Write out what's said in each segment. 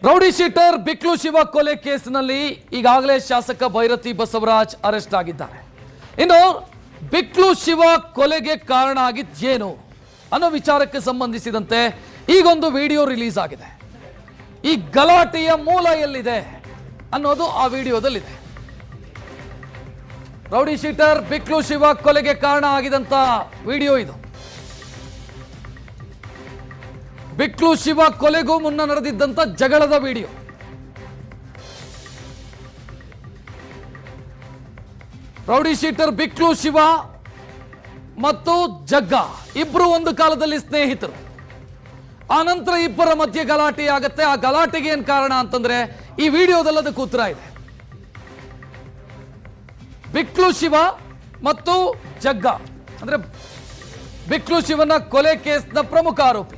Rowdy sheeter ಬಿಕ್ಲು Shiva ಕೊಲೆ ಕೇಸಿನಲ್ಲಿ ಈಗಾಗಲೇ ಶಾಸಕ ಭೈರತಿ ಬಸವರಾಜ್ ಅರೆಸ್ಟ್ ಆಗಿದ್ದಾರೆ. ಇನ್ನು ಬಿಕ್ಲು ಶಿವ ಕೊಲೆಗೆ ಕಾರಣ ಆಗಿದ್ದೇನು ಅನ್ನೋ ವಿಚಾರಕ್ಕೆ ಸಂಬಂಧಿಸಿದಂತೆ ಈಗೊಂದು ವಿಡಿಯೋ ರಿಲೀಸ್ ಆಗಿದೆ. ಈ ಗಲಾಟೆಯ ಮೂಲ ಎಲ್ಲಿದೆ ಅನ್ನೋದು ಆ ವಿಡಿಯೋದಲ್ಲಿದೆ. ರೌಡಿ ಶೀಟರ್ ಬಿಕ್ಲು ಶಿವ ಕೊಲೆಗೆ ಕಾರಣ ಆಗಿದಂತ ವಿಡಿಯೋ ಇದು. ಬಿಕ್ಲು ಶಿವ ಕೊಲೆಗೂ ಮುನ್ನ ನಡೆದಿದ್ದಂತ ಜಗಳದ ವಿಡಿಯೋ. ರೌಡಿ ಶೀಟರ್ ಬಿಕ್ಲು ಶಿವ ಮತ್ತು ಜಗ್ಗ ಇಬ್ರು ಒಂದು ಕಾಲದಲ್ಲಿ ಸ್ನೇಹಿತರು. ಆ ನಂತರ ಇಬ್ಬರ ಮಧ್ಯೆ ಗಲಾಟೆ ಆಗತ್ತೆ. ಆ ಗಲಾಟೆಗೆ ಏನ್ ಕಾರಣ ಅಂತಂದ್ರೆ ಈ ವಿಡಿಯೋದಲ್ಲದಕ್ಕೆ ಉತ್ತರ ಇದೆ. ಬಿಕ್ಲು ಶಿವ ಮತ್ತು ಜಗ್ಗ ಅಂದ್ರೆ ಬಿಕ್ಲು ಶಿವನ ಕೊಲೆ ಕೇಸ್ನ ಪ್ರಮುಖ ಆರೋಪಿ.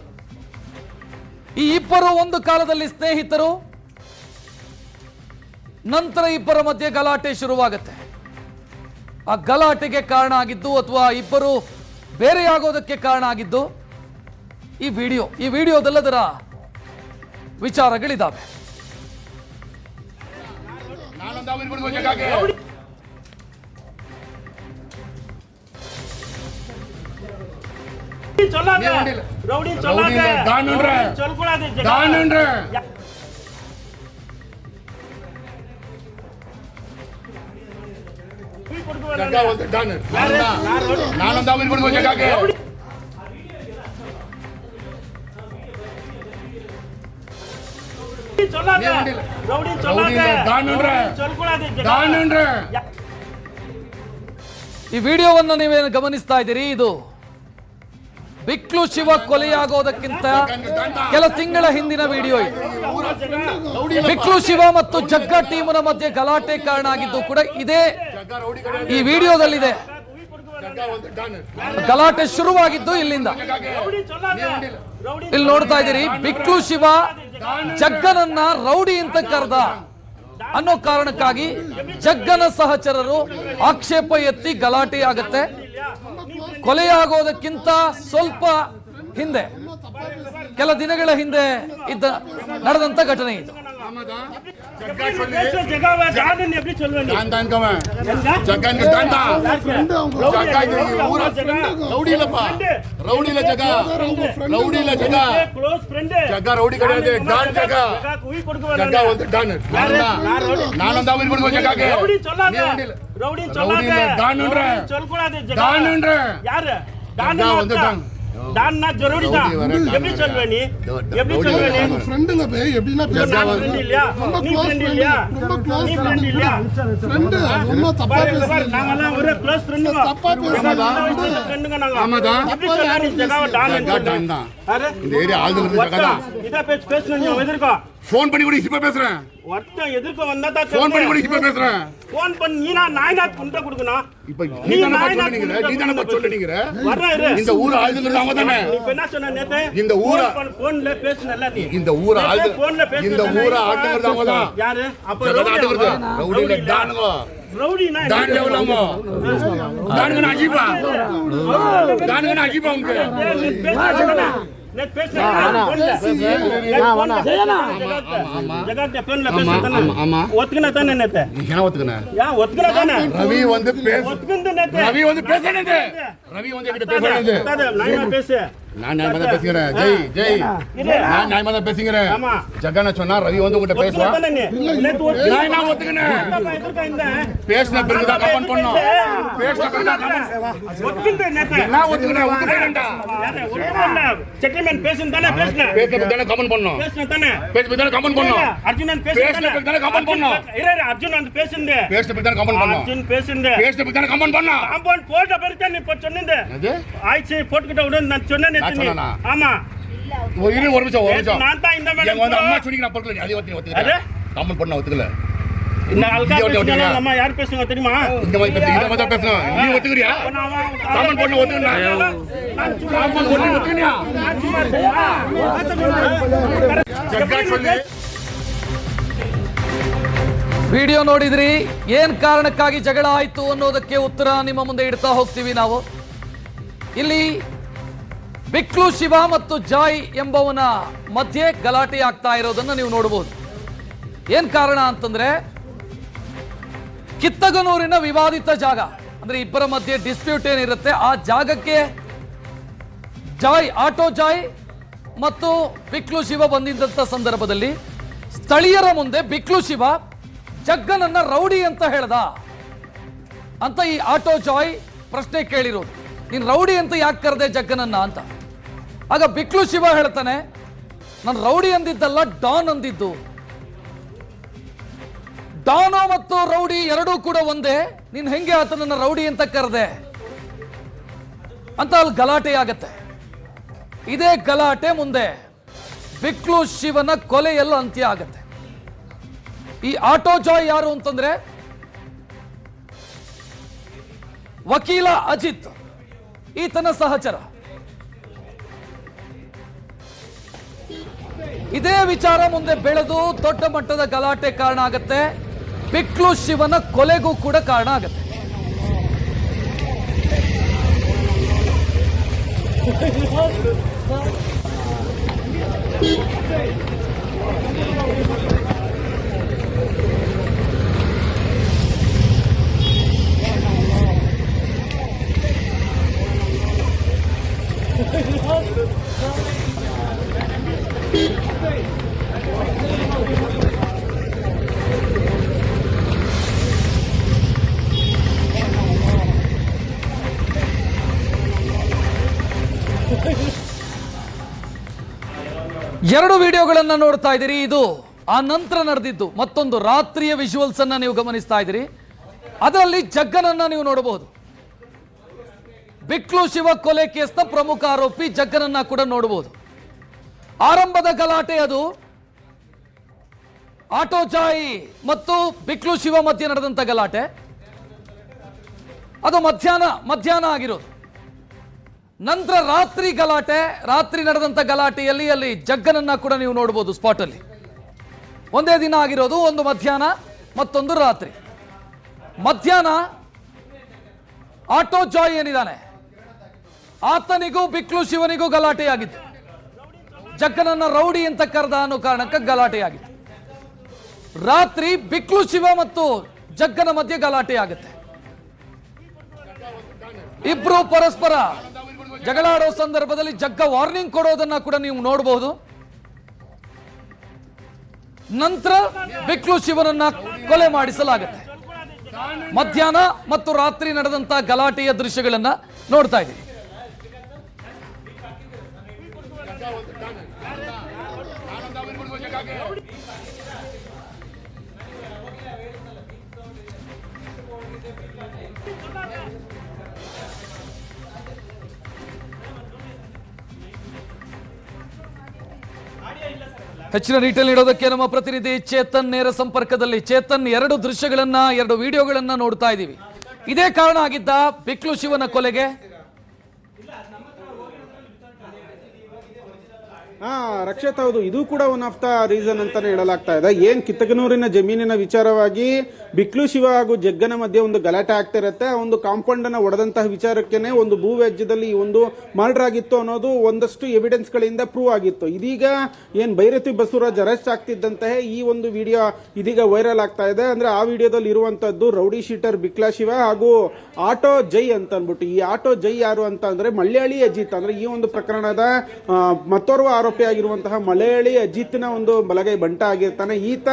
ಈ ಇಬ್ಬರು ಒಂದು ಕಾಲದಲ್ಲಿ ಸ್ನೇಹಿತರು. ನಂತರ ಇಬ್ಬರ ಮಧ್ಯೆ ಗಲಾಟೆ ಶುರುವಾಗುತ್ತೆ. ಆ ಗಲಾಟೆಗೆ ಕಾರಣ ಆಗಿದ್ದು ಅಥವಾ ಇಬ್ಬರು ಬೇರೆಯಾಗೋದಕ್ಕೆ ಕಾರಣ ಆಗಿದ್ದು ಈ ವಿಡಿಯೋದಲ್ಲದರ ವಿಚಾರಗಳಿದ್ದಾವೆ. ಈ ವಿಡಿಯೋವನ್ನು ನೀವೇನು ಗಮನಿಸ್ತಾ ಇದ್ದೀರಿ, ಇದು ಬಿಕ್ಲು ಶಿವ ಕೊಲೆಯಾಗೋದಕ್ಕಿಂತ ಕೆಲ ತಿಂಗಳ ಹಿಂದಿನ ವಿಡಿಯೋ ಇದು. ಬಿಕ್ಲು ಶಿವ ಮತ್ತು ಜಗ್ಗ ಟೀಮನ ಮಧ್ಯೆ ಗಲಾಟೆ ಕಾರಣ ಆಗಿದ್ದು ಕೂಡ ಇದೇ ಈ ವಿಡಿಯೋದಲ್ಲಿದೆ. ಗಲಾಟೆ ಶುರುವಾಗಿದ್ದು ಇಲ್ಲಿಂದ. ಇಲ್ಲಿ ನೋಡ್ತಾ ಇದ್ದೀರಿ, ಬಿಕ್ಲು ಶಿವ ಜಗ್ಗನನ್ನ ರೌಡಿ ಅಂತ ಕರೆದ ಅನ್ನೋ ಕಾರಣಕ್ಕಾಗಿ ಜಗ್ಗನ ಸಹಚರರು ಆಕ್ಷೇಪ ಎತ್ತಿ ಗಲಾಟೆ ಆಗತ್ತೆ. ಕೊಲೆಯಾಗೋದಕ್ಕಿಂತ ಸ್ವಲ್ಪ ಹಿಂದೆ, ಕೆಲ ದಿನಗಳ ಹಿಂದೆ ನಡೆದಂತ ಘಟನೆ ಇದು. டான் நான் ஜरूरी தான் எப்படி சொல்வே நீ ஃப்ரெண்டுங்க பே எப்படினா பேசுறாங்க ஃப்ரெண்ட் இல்லையா நீ ஃப்ரெண்ட் இல்லையா நீ ஃப்ரெண்ட் இல்லையா ஃப்ரெண்ட் ரொம்ப தப்பா பேசுறாங்க நாங்க எல்லாம் ஒரே க்ளோஸ் ஃப்ரெண்டுங்க தப்பா பேசுறாங்க ஃப்ரெண்டுங்க நாங்க ஆமாடா எப்படி சொல்றானே ஜகாவ டான் தான் அரே இந்த ஏரியா ஆளுங்க ஜகா இத பேசணும் நீ எதிர்க்கோ ஃபோன் பண்ணி கூட இப்ப பேசுறேன் ஒருத்தன் எதிர்க்க வந்தா தான் ஃபோன் பண்ணி கூட இப்ப பேசுறேன் ஃபோன் பண்ணி நீ நாய் நாட் குண்ட குடுக்கணும் இப்ப நீ தான சொல்றீங்க வரேன் இரு இந்த ஊர் ஆளுங்க அவங்க தானே நீ என்ன சொன்ன நேத்து இந்த ஊர் போன்ல பேசுனல்ல நீ இந்த ஊர் ஆளு போன்ல பேசுன இந்த ஊர் ஆளுங்க அவங்க தான் யாரு அப்ப ரவுடி டானுங்க ரவுடி நான் டான் லெவலங்க டானுங்க அஜீபா டானுங்க அஜீபா உங்க net பேசுனா போன்ல ஜெயனா ஜகாட்ட போன்ல பேசுனா ஆமா ஒத்துக்கனா தானே நேத்து என்ன ஒத்துக்கனா யா ஒத்துக்கனா தானே ரவி வந்து பேச ஒத்துக்கந்து நேத்து ரவி வந்து பேசனது ரவி வந்து என்கிட்ட பேசனது நான் பேசு நான் நாயமா பேசுறேன் ஜெய் நான் நாயமா பேசுறேன் ஆமா ஜகன சொன்னா ரவி வந்து உன்கிட்ட பேசுவா நான் ஒத்துக்கனே பேசின பிறகு தான் கமெண்ட் பண்ணோம் பேசின பிறகு தான் கமெண்ட் ஒத்துக்கந்து நேத்து நான் ஒத்துக்கறேன்டா செட்டில்மென்ட் பேசுன தானே பேசுன பேசின தானே கமெண்ட் பண்ணோம் பேசுன தானே பேசின தானே கமெண்ட் பண்ணோம் அர்ஜுனன் பேசுன தானே கமெண்ட் பண்ணோம் இரு அர்ஜுன் வந்து பேசுனே பேசின தானே கமெண்ட் பண்ணோம் அர்ஜுன் பேசுனே பேசின தானே கமெண்ட் பண்ணோம் காம்பவுண்ட் போட்ட பிறகு நீ இப்ப சொன்னீங்க அது ஆயிச்சு போட்டுக்கிட்ட உடனே நான் சொன்னேனே ஆமா ஒரு நிமிஷம் நான் தான் இந்த மேடம் வந்து அம்மா சொன்னீங்க நான் பக்கல அதை ஒத்துக்கல கமெண்ட் பண்ண ஒத்துக்கல இந்த அல்கா பேசுனா நம்ம யார் பேசுங்க தெரியுமா இந்த மாதிரி பேசணும் நீ ஒத்துக்கறியா கமெண்ட் பண்ண ஒத்துக்கறா கமெண்ட் பண்ண ஒத்துக்கறியா ஜக்கா சொல்லி ವಿಡಿಯೋ ನೋಡಿದ್ರಿ, ಏನ್ ಕಾರಣಕ್ಕಾಗಿ ಜಗಳ ಆಯ್ತು ಅನ್ನೋದಕ್ಕೆ ಉತ್ತರ ನಿಮ್ಮ ಮುಂದೆ ಇಡ್ತಾ ಹೋಗ್ತೀವಿ ನಾವು. ಇಲ್ಲಿ ಬಿಕ್ಲು ಶಿವ ಮತ್ತು ಜಾಯ್ ಎಂಬವನ ಮಧ್ಯೆ ಗಲಾಟೆ ಆಗ್ತಾ ಇರೋದನ್ನ ನೀವು ನೋಡಬಹುದು. ಏನ್ ಕಾರಣ ಅಂತಂದ್ರೆ ಕಿತ್ತಗನೂರಿನ ವಿವಾದಿತ ಜಾಗ, ಅಂದ್ರೆ ಇಬ್ಬರ ಮಧ್ಯೆ ಡಿಸ್ಪ್ಯೂಟ್ ಏನಿರುತ್ತೆ ಆ ಜಾಗಕ್ಕೆ ಆಟೋ ಜಾಯ್ ಮತ್ತು ಬಿಕ್ಲು ಶಿವ ಬಂದಿದ್ದಂತ ಸಂದರ್ಭದಲ್ಲಿ ಸ್ಥಳೀಯರ ಮುಂದೆ ಬಿಕ್ಲು ಶಿವ ಜಗ್ಗನನ್ನ ರೌಡಿ ಅಂತ ಹೇಳ್ದ ಅಂತ ಈ ಆಟೋ ಜಾಯ್ ಪ್ರಶ್ನೆ ಕೇಳಿರೋದು. ನೀನ್ ರೌಡಿ ಅಂತ ಯಾಕೆ ಕರೆದೆ ಜಗ್ಗನನ್ನ ಅಂತ. ಆಗ ಬಿಕ್ಲು ಶಿವ ಹೇಳ್ತಾನೆ, ನಾನು ರೌಡಿ ಅಂದಿದ್ದಲ್ಲ, ಡಾನ್ ಅಂದಿದ್ದು. ಡಾನೋ ಮತ್ತು ರೌಡಿ ಎರಡೂ ಕೂಡ ಒಂದೇ, ನೀನ್ ಹೆಂಗೆ ಆತನನ್ನ ರೌಡಿ ಅಂತ ಕರೆದೆ ಅಂತ ಅಲ್ಲಿ ಗಲಾಟೆ ಆಗತ್ತೆ. ಇದೇ ಗಲಾಟೆ ಮುಂದೆ ಬಿಕ್ಲು ಶಿವನ ಕೊಲೆಯಲ್ಲ ಅಂತ್ಯ ಆಗತ್ತೆ. ಈ ಆಟೋ ಜಾಯ್ ಯಾರು ಅಂತಂದ್ರೆ ವಕೀಲ ಅಜಿತ್, ಈತನ ಸಹಚರ. ಇದೇ ವಿಚಾರ ಮುಂದೆ ಬೆಳೆದು ದೊಡ್ಡ ಮಟ್ಟದ ಗಲಾಟೆ ಕಾರಣ ಆಗತ್ತೆ. ಬಿಕ್ಲು ಶಿವನ ಕೊಲೆಗೂ ಕೂಡ ಕಾರಣ ಆಗತ್ತೆ. ಎರಡು ವಿಡಿಯೋಗಳನ್ನ ನೋಡ್ತಾ ಇದ್ದೀರಿ. ಇದು ಆ ನಂತರ ನಡೆದಿದ್ದು ಮತ್ತೊಂದು ರಾತ್ರಿಯ ವಿಜುವಲ್ಸ್ ಅನ್ನ ನೀವು ಗಮನಿಸ್ತಾ ಇದ್ದೀರಿ. ಅದರಲ್ಲಿ ಜಗ್ಗನನ್ನ ನೀವು ನೋಡಬಹುದು. ಬಿಕ್ಲು ಶಿವ ಕೊಲೆ ಕೇಸ್ನ ಪ್ರಮುಖ ಆರೋಪಿ ಜಗ್ಗನನ್ನ ಕೂಡ ನೋಡಬಹುದು. ಆರಂಭದ ಗಲಾಟೆ ಅದು ಆಟೋ ಜಾಯ್ ಮತ್ತು ಬಿಕ್ಲು ಶಿವ ಮಧ್ಯೆ ನಡೆದಂತ ಗಲಾಟೆ. ಅದು ಮಧ್ಯಾಹ್ನ ಆಗಿರೋದು. ನಂತರ ರಾತ್ರಿ ಗಲಾಟೆ, ರಾತ್ರಿ ನಡೆದಂತ ಗಲಾಟೆಯಲ್ಲಿ ಅಲ್ಲಿ ಜಗ್ಗನನ್ನ ಕೂಡ ನೀವು ನೋಡಬಹುದು ಸ್ಪಾಟ್ ಅಲ್ಲಿ. ಒಂದೇ ದಿನ ಆಗಿರೋದು, ಒಂದು ಮಧ್ಯಾಹ್ನ ಮತ್ತೊಂದು ರಾತ್ರಿ. ಮಧ್ಯಾಹ್ನ ಆಟೋ ಜಾಯ್ ಏನಿದ್ದಾನೆ ಆತನಿಗೂ ಬಿಕ್ಲು ಶಿವನಿಗೂ ಗಲಾಟೆ ಆಗಿತ್ತು. ಜಗ್ಗನನ್ನ ರೌಡಿ ಅಂತ ಕರೆದ ಅನ್ನೋ ಕಾರಣಕ್ಕೆ ಗಲಾಟೆ ಆಗಿತ್ತು. ರಾತ್ರಿ ಬಿಕ್ಲು ಶಿವ ಮತ್ತು ಜಗ್ಗನ ಮಧ್ಯೆ ಗಲಾಟೆ ಆಗುತ್ತೆ. ಇಬ್ರು ಪರಸ್ಪರ ಜಗಳಾಡೋ ಸಂದರ್ಭದಲ್ಲಿ ಜಗ್ಗ ವಾರ್ನಿಂಗ್ ಕೊಡೋದನ್ನ ಕೂಡ ನೀವು ನೋಡಬಹುದು. ನಂತರ ಬಿಕ್ಲು ಶಿವನನ್ನ ಕೊಲೆ ಮಾಡಿಸಲಾಗುತ್ತೆ. ಮಧ್ಯಾಹ್ನ ಮತ್ತು ರಾತ್ರಿ ನಡೆದಂತ ಗಲಾಟೆಯ ದೃಶ್ಯಗಳನ್ನ ನೋಡ್ತಾ ಇದ್ದೀವಿ. ಹೆಚ್ಚಿನ ಡೀಟೇಲ್ ನೀಡೋದಕ್ಕೆ ನಮ್ಮ ಪ್ರತಿನಿಧಿ ಚೇತನ್ ನೇರ ಸಂಪರ್ಕದಲ್ಲಿ. ಚೇತನ್, ಎರಡು ದೃಶ್ಯಗಳನ್ನ, ಎರಡು ವಿಡಿಯೋಗಳನ್ನ ನೋಡ್ತಾ ಇದ್ದೀವಿ. ಇದೇ ಕಾರಣ ಆಗಿದ್ದ ಬಿಕ್ಲು ಶಿವನ ಕೊಲೆಗೆ? ರಕ್ಷಿತ್, ಹೌದು, ಇದು ಕೂಡ ಒನ್ ಆಫ್ ದ ರೀಸನ್ ಅಂತಾನೆ ಹೇಳಲಾಗ್ತಾ ಇದೆ. ಏನ್ ಕಿತ್ತಗನೂರಿನ ಜಮೀನಿನ ವಿಚಾರವಾಗಿ ಬಿಕ್ಲು ಶಿವ ಹಾಗೂ ಜಗ್ಗನ ಮಧ್ಯೆ ಒಂದು ಗಲಾಟೆ ಆಗ್ತಾ ಇರುತ್ತೆ. ಒಂದು ಕಾಂಪೌಂಡ್ ಅನ್ನ ಒಡೆದಂತಹ ವಿಚಾರಕ್ಕೇನೆ ಒಂದು ಭೂ ವ್ಯಾಜ್ಯದಲ್ಲಿ ಒಂದು ಮರ್ಡರ್ ಆಗಿತ್ತು ಅನ್ನೋದು ಒಂದಷ್ಟು ಎವಿಡೆನ್ಸ್ ಗಳಿಂದ ಪ್ರೂವ್ ಆಗಿತ್ತು. ಇದೀಗ ಏನ್ ಭೈರತಿ ಬಸವರಾಜ್ ಅರೆಸ್ಟ್ ಆಗ್ತಿದ್ದಂತಹ ಈ ಒಂದು ವಿಡಿಯೋ ಇದೀಗ ವೈರಲ್ ಆಗ್ತಾ ಇದೆ. ಅಂದ್ರೆ ಆ ವಿಡಿಯೋದಲ್ಲಿ ಇರುವಂತದ್ದು ರೌಡಿ ಶೀಟರ್ ಬಿಕ್ಲಾ ಶಿವ ಹಾಗೂ ಆಟೋ ಜೈ ಅಂತ ಅನ್ಬಿಟ್ಟು. ಈ ಆಟೋ ಜೈ ಯಾರು ಅಂತ ಅಂದ್ರೆ ಮಲಯಾಳಿ ಅಜಿತ್, ಅಂದ್ರೆ ಈ ಒಂದು ಪ್ರಕರಣದ ಮತ್ತೋರ್ವ ಆರೋಪಿ ಆಗಿರುವಂತಹ ಮಲಯಾಳಿ ಅಜಿತ್ನ ಒಂದು ಬಲಗೈ ಬಂಟ ಆಗಿರ್ತಾನೆ. ಈತ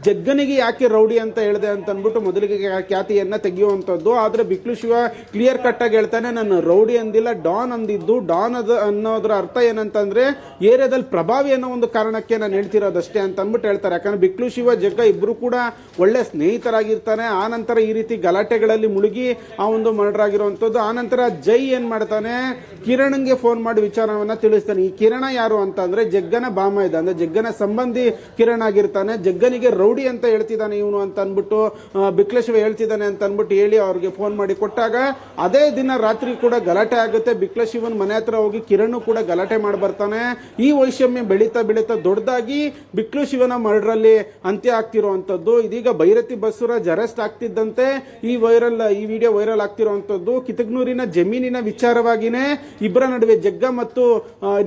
ಜಗ್ಗನಿಗೆ ಯಾಕೆ ರೌಡಿ ಅಂತ ಹೇಳಿದೆ ಅಂತ ಅನ್ಬಿಟ್ಟು ಮೊದಲಿಗೆ ಖ್ಯಾತಿಯನ್ನ ತೆಗೆಯುವಂತದ್ದು. ಆದ್ರೆ ಬಿಕ್ಲು ಶಿವ ಕ್ಲಿಯರ್ ಕಟ್ ಆಗಿ ಹೇಳ್ತಾನೆ, ನಾನು ರೌಡಿ ಅಂದಿಲ್ಲ, ಡಾನ್ ಅಂದಿದ್ದು. ಡಾನ್ ಅನ್ನೋದ್ರ ಅರ್ಥ ಏನಂತಂದ್ರೆ ಏರಿಯಾದಲ್ಲಿ ಪ್ರಭಾವಿ ಅನ್ನೋ ಒಂದು ಕಾರಣಕ್ಕೆ ನಾನು ಹೇಳ್ತಿರೋದಷ್ಟೇ ಅಂತ ಅನ್ಬಿಟ್ಟು ಹೇಳ್ತಾರೆ. ಯಾಕಂದ್ರೆ ಬಿಕ್ಲು ಶಿವ ಜಗ್ಗ ಇಬ್ರು ಕೂಡ ಒಳ್ಳೆ ಸ್ನೇಹಿತರಾಗಿರ್ತಾನೆ. ಆ ನಂತರ ಈ ರೀತಿ ಗಲಾಟೆಗಳಲ್ಲಿ ಮುಳುಗಿ ಆ ಒಂದು ಮರ್ಡರ್ ಆಗಿರುವಂತದ್ದು. ಆ ನಂತರ ಜೈ ಏನ್ ಮಾಡ್ತಾನೆ, ಕಿರಣ್ಗೆ ಫೋನ್ ಮಾಡಿ ವಿಚಾರವನ್ನ ತಿಳಿಸ್ತಾನೆ. ಈ ಕಿರಣ ಯಾರು ಅಂತ ಅಂತಂದ್ರೆ ಜಗ್ಗನ ಬಾಮ ಇದೆ, ಅಂದ್ರೆ ಜಗ್ಗನ ಸಂಬಂಧಿ ಕಿರಣ್ ಆಗಿರ್ತಾನೆ. ಜಗ್ಗನಿಗೆ ರೌಡಿ ಅಂತ ಹೇಳ್ತಿದ್ದಾನೆ ಇವನು ಅಂತ ಅನ್ಬಿಟ್ಟು ಬಿಕ್ಲಶಿವ ಹೇಳ್ತಿದ್ದಾನೆ ಅಂತ ಅನ್ಬಿಟ್ಟು ಹೇಳಿ ಅವ್ರಿಗೆ ಫೋನ್ ಮಾಡಿ ಕೊಟ್ಟಾಗ ಅದೇ ದಿನ ರಾತ್ರಿ ಕೂಡ ಗಲಾಟೆ ಆಗುತ್ತೆ. ಬಿಕ್ಲಶಿವನ್ ಮನೆ ಹತ್ರ ಹೋಗಿ ಕಿರಣ್ ಕೂಡ ಗಲಾಟೆ ಮಾಡಿ ಬರ್ತಾನೆ. ಈ ವೈಷಮ್ಯ ಬೆಳೀತಾ ಬೆಳೀತಾ ದೊಡ್ಡದಾಗಿ ಬಿಕ್ಲಶಿವನ ಮರ್ಡರ್ ಅಲ್ಲಿ ಅಂತ್ಯ ಆಗ್ತಿರುವಂತದ್ದು. ಇದೀಗ ಭೈರತಿ ಬಸವರಾಜ್ ಅರೆಸ್ಟ್ ಆಗ್ತಿದ್ದಂತೆ ಈ ವಿಡಿಯೋ ವೈರಲ್ ಆಗ್ತಿರುವಂತದ್ದು. ಕಿತಗನೂರಿನ ಜಮೀನಿನ ವಿಚಾರವಾಗಿನೇ ಇಬ್ಬರ ನಡುವೆ ಜಗ್ಗ ಮತ್ತು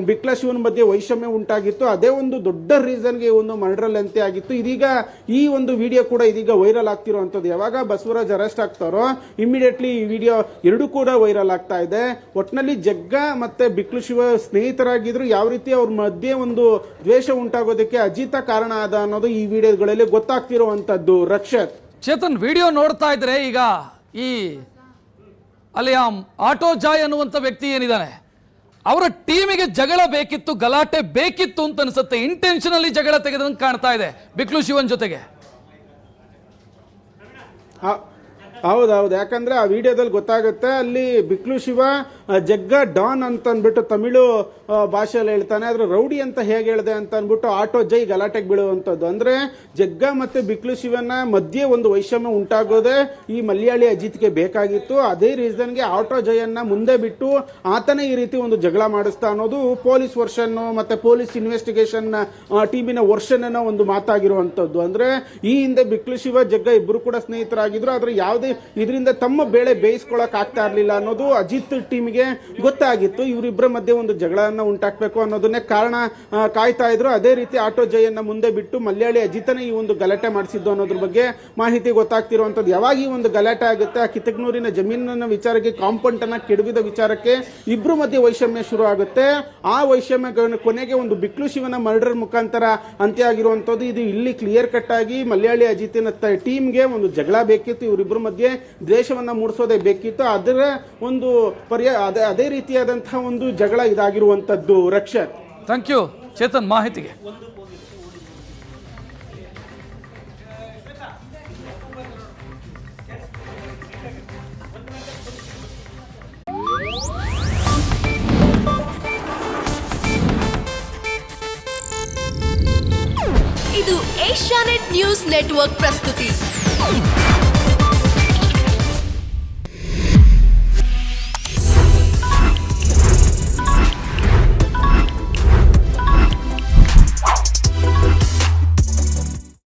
ಬಿಕ್ಲಶಿವನ ಮಧ್ಯೆ ವೈಷಮ್ಯ ಉಂಟಾಗಿತ್ತು. ಅದೇ ಒಂದು ದೊಡ್ಡ ರೀಸನ್ಗೆ ಒಂದು ಮರ್ಡರ್ ಅಂತ್ಯ ಆಗಿತ್ತು. ಇದೀಗ ಈ ಒಂದು ವಿಡಿಯೋ ಕೂಡ ಇದೀಗ ವೈರಲ್ ಆಗ್ತಿರುವಂತದ್ದು. ಯಾವಾಗ ಬಸವರಾಜ್ ಅರೆಸ್ಟ್ ಆಗ್ತಾರೋ ಇಮಿಡಿಯೇಟ್ಲಿ ಈ ವಿಡಿಯೋ ಎರಡು ಕೂಡ ವೈರಲ್ ಆಗ್ತಾ ಇದೆ. ಒಟ್ಟಿನಲ್ಲಿ ಜಗ್ಗ ಮತ್ತೆ ಬಿಕ್ಲಶಿವ ಸ್ನೇಹಿತರಾಗಿದ್ರು, ಯಾವ ರೀತಿ ಅವ್ರ ಮಧ್ಯೆ ಒಂದು ದ್ವೇಷ ಉಂಟಾಗೋದಕ್ಕೆ ಅಜಿತ ಕಾರಣ ಆದ ಅನ್ನೋದು ಈ ವಿಡಿಯೋಗಳಲ್ಲಿ ಗೊತ್ತಾಗ್ತಿರುವಂತದ್ದು. ರಕ್ಷತ್, ಚೇತನ್, ವಿಡಿಯೋ ನೋಡ್ತಾ ಇದ್ರೆ ಈಗ ಈ ಅಲ್ಲಿ ಆಟೋ ಜಾಯ್ ಅನ್ನುವಂತ ವ್ಯಕ್ತಿ ಏನಿದ್ದಾನೆ ಅವರ ಟೀಮಿಗೆ ಜಗಳ ಬೇಕಿತ್ತು, ಗಲಾಟೆ ಬೇಕಿತ್ತು ಅಂತ ಅನ್ಸುತ್ತೆ. ಇಂಟೆನ್ಷನಲಿ ಜಗಳ ತೆಗೆದಂಗೆ ಕಾಣ್ತಾ ಇದೆ ಬಿಕ್ಲು ಶಿವನ್ ಜೊತೆಗೆ. ಹೌದೌದು, ಯಾಕಂದ್ರೆ ಆ ವಿಡಿಯೋದಲ್ಲಿ ಗೊತ್ತಾಗುತ್ತೆ ಅಲ್ಲಿ ಬಿಕ್ಲು ಶಿವ ಜಗ್ಗ ಡಾನ್ ಅಂತ ಅಂದ್ಬಿಟ್ಟು ತಮಿಳು ಭಾಷೆಯಲ್ಲಿ ಹೇಳ್ತಾನೆ. ಆದ್ರೆ ರೌಡಿ ಅಂತ ಹೇಗೆ ಹೇಳಿದೆ ಅಂತ ಅಂದ್ಬಿಟ್ಟು ಆಟೋ ಜೈ ಗಲಾಟೆಗೆ ಬೀಳುವಂತದ್ದು. ಅಂದ್ರೆ ಜಗ್ಗ ಮತ್ತೆ ಬಿಕ್ಲು ಶಿವನ ಮಧ್ಯೆ ಒಂದು ವೈಷಮ್ಯ ಉಂಟಾಗೋದೇ ಈ ಮಲಯಾಳಿ ಅಜಿತ್ಗೆ ಬೇಕಾಗಿತ್ತು. ಅದೇ ರೀಸನ್ಗೆ ಆಟೋ ಜಯನ್ನ ಮುಂದೆ ಬಿಟ್ಟು ಆತನೇ ಈ ರೀತಿ ಒಂದು ಜಗಳ ಮಾಡಿಸ್ತಾ ಅನ್ನೋದು ಪೊಲೀಸ್ ವರ್ಷನ್ ಮತ್ತೆ ಪೊಲೀಸ್ ಇನ್ವೆಸ್ಟಿಗೇಷನ್ ಟೀಮಿನ ವರ್ಷನ್ ಅನ್ನೋ ಒಂದು ಮಾತಾಗಿರುವಂತದ್ದು. ಅಂದ್ರೆ ಈ ಹಿಂದೆ ಬಿಕ್ಲು ಶಿವ ಜಗ್ಗ ಇಬ್ರು ಕೂಡ ಸ್ನೇಹಿತರಾಗಿದ್ರು, ಆದ್ರೆ ಯಾವುದೇ ಇದರಿಂದ ತಮ್ಮ ಬೇಳೆ ಬೇಯಿಸ್ಕೊಳಕ್ ಆಗ್ತಾ ಇರ್ಲಿಲ್ಲ ಅನ್ನೋದು ಅಜಿತ್ ಟೀಮ್ಗೆ ಗೊತ್ತಾಗಿತ್ತು. ಇವರಿಬ್ಬರ ಮಧ್ಯೆ ಒಂದು ಜಗಳನ್ನ ಉಂಟಾಕ್ಬೇಕು ಅನ್ನೋದನ್ನೇ ಕಾರಣ ಕಾಯ್ತಾ ಇದ್ರು. ಅದೇ ರೀತಿ ಆಟೋ ಜಯನ್ನ ಮುಂದೆ ಬಿಟ್ಟು ಮಲಯಾಳಿ ಅಜಿತನೇ ಈ ಒಂದು ಗಲಾಟೆ ಮಾಡಿಸಿದ್ದು ಅನ್ನೋದ್ರ ಬಗ್ಗೆ ಮಾಹಿತಿ ಗೊತ್ತಾಗ್ತಿರುವಂತದ್ದು. ಯಾವಾಗ ಈ ಒಂದು ಗಲಾಟೆ ಆಗುತ್ತೆ, ಆ ಕಿತಗನೂರಿನ ಜಮೀನಿನ ವಿಚಾರಕ್ಕೆ ಕಾಂಪೌಂಡ್ ಅನ್ನ ಕೆಡವಿದ ವಿಚಾರಕ್ಕೆ ಇಬ್ರು ಮಧ್ಯೆ ವೈಷಮ್ಯ ಶುರು ಆಗುತ್ತೆ. ಆ ವೈಷಮ್ಯ ಕೊನೆಗೆ ಒಂದು ಬಿಕ್ಲು ಶಿವನ ಮರ್ಡರ್ ಮುಖಾಂತರ ಅಂತ್ಯ ಆಗಿರುವಂತದ್ದು. ಇದು ಇಲ್ಲಿ ಕ್ಲಿಯರ್ ಕಟ್ ಆಗಿ ಮಲಯಾಳಿ ಅಜಿತಿನ ಟೀಮ್ಗೆ ಒಂದು ಜಗಳ ಬೇಕಿತ್ತು, ಇವರಿಬ್ಬರ ಮಧ್ಯೆ ದ್ವೇಷವನ್ನ ಮೂಡಿಸೋದೇ ಬೇಕಿತ್ತು. ಅದರ ಒಂದು ಅದೇ ರೀತಿಯಾದಂತಹ ಒಂದು ಜಗಳ ಇದಾಗಿರುವಂತದ್ದು. ರಕ್ಷತ್, ಥ್ಯಾಂಕ್ ಯು ಚೇತನ್ ಮಾಹಿತಿಗೆ. ಇದು ಏಷ್ಯಾನೆಟ್ ನ್ಯೂಸ್ ನೆಟ್ವರ್ಕ್ ಪ್ರಸ್ತುತಿ.